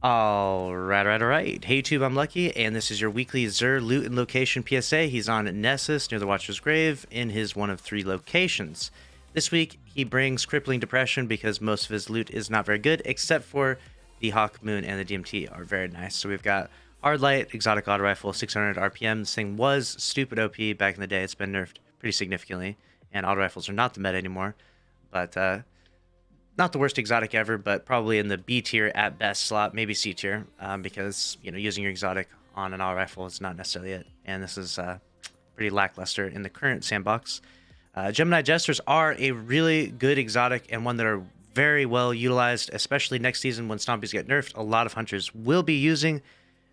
All right. Hey YouTube, I'm Lucky, and this is your weekly Xur loot and location PSA. He's on Nessus near the Watcher's Grave in his one of 3 locations. This week, he brings Crippling Depression because most of his loot is not very good, except for the Hawk Moon and the DMT are very nice. So we've got Hard Light, Exotic Auto Rifle, 600 RPM. This thing was stupid OP back in the day. It's been nerfed pretty significantly, and auto rifles are not the meta anymore. But not the worst exotic ever, but probably in the B tier at best slot, maybe C tier, because using your exotic on an auto rifle is not necessarily it, and this is pretty lackluster in the current sandbox. Gemini Jesters are a really good exotic and one that are very well utilized, especially next season when Stompies get nerfed. A lot of hunters will be using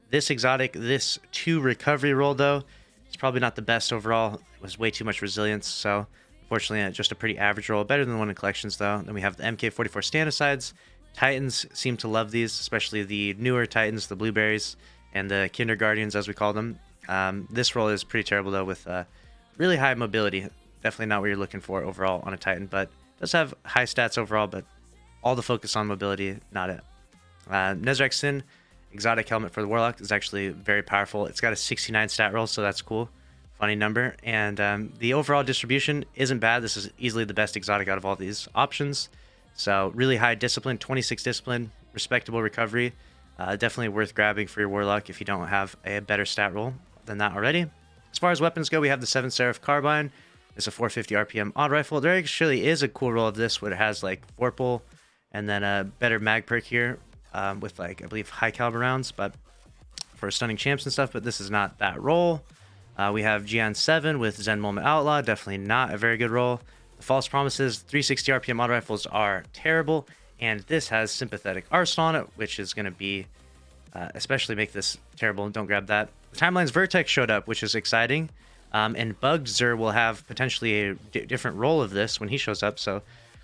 this exotic. This 2 recovery roll, though, it's probably not the best overall. It was way too much resilience, so unfortunately, just a pretty average roll. Better than the one in collections, though. Then we have the MK44 Standicides. Titans seem to love these, especially the newer Titans, the Blueberries, and the Kinderguardians, as we call them. This roll is pretty terrible, though, with really high mobility. Definitely not what you're looking for overall on a Titan, but does have high stats overall, but all the focus on mobility, not it. Nezarec Sin, exotic helmet for the Warlock, is actually very powerful. It's got a 69 stat roll, so that's cool. Funny number, and the overall distribution isn't bad. This is easily the best exotic out of all these options. So really high discipline, 26 discipline, respectable recovery. Definitely worth grabbing for your Warlock if you don't have a better stat roll than that already. As far as weapons go, we have the 7 Seraph Carbine. It's a 450 RPM odd rifle. There actually is a cool roll of this where it has like Vorpal and then a better mag perk here with like, I believe, high caliber rounds, but for stunning champs and stuff, but this is not that roll. We have Gian 7 with Zen Moment Outlaw, definitely not a very good roll. The False Promises, 360 RPM auto rifles are terrible, and this has Sympathetic Arsenal on it, which is going to be, especially make this terrible. Don't grab that. The Timeline's Vertex showed up, which is exciting, and Bugged Xur will have potentially a different roll of this when he shows up, so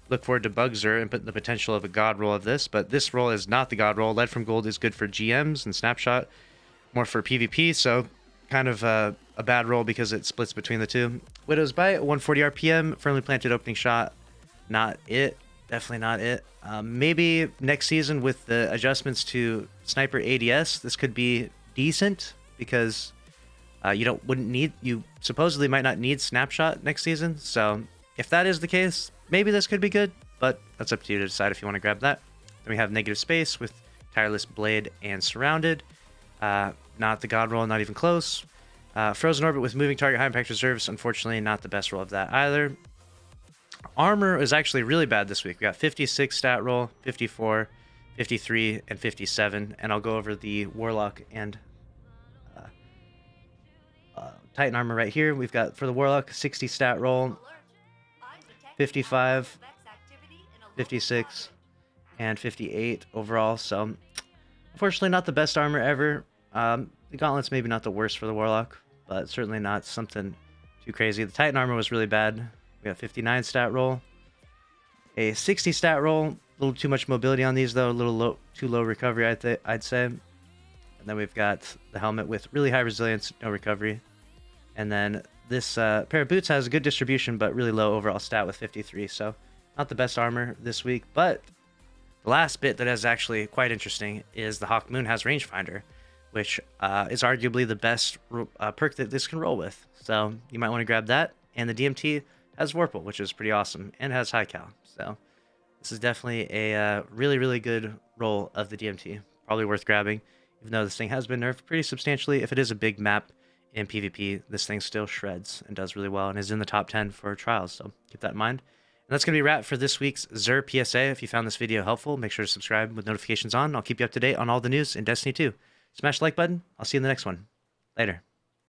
look forward to Bugged Xur and put the potential of a God roll of this, but this roll is not the God roll. Lead from Gold is good for GMs and Snapshot, more for PvP, so kind of a bad roll because it splits between the two. Widow's Bite, 140 RPM, firmly planted opening shot. Not it. Definitely not it. Maybe next season with the adjustments to Sniper ADS, this could be decent because you supposedly might not need Snapshot next season. So if that is the case, maybe this could be good, but that's up to you to decide if you want to grab that. Then we have Negative Space with Tireless Blade and Surrounded. Not the God roll, not even close. Frozen Orbit with Moving Target High Impact Reserves, unfortunately not the best roll of that either. Armor is actually really bad this week. We got 56 stat roll, 54, 53, and 57. And I'll go over the Warlock and Titan armor right here. We've got for the Warlock 60 stat roll, 55, 56, and 58 overall. So unfortunately not the best armor ever. The Gauntlet's maybe not the worst for the Warlock, but certainly not something too crazy. The Titan armor was really bad. We got 59 stat roll, a 60 stat roll, a little too much mobility on these though, a little too low recovery I'd say. And then we've got the helmet with really high resilience, no recovery. And then this pair of boots has a good distribution, but really low overall stat with 53. So not the best armor this week, but the last bit that is actually quite interesting is the Hawk Moon has Rangefinder, which is arguably the best perk that this can roll with. So you might want to grab that. And the DMT has Vorpal, which is pretty awesome, and has high cal. So this is definitely a really, really good roll of the DMT. Probably worth grabbing, even though this thing has been nerfed pretty substantially. If it is a big map in PvP, this thing still shreds and does really well and is in the top 10 for trials. So keep that in mind. And that's going to be a wrap for this week's Xur PSA. If you found this video helpful, make sure to subscribe with notifications on. I'll keep you up to date on all the news in Destiny 2. Smash the like button. I'll see you in the next one. Later.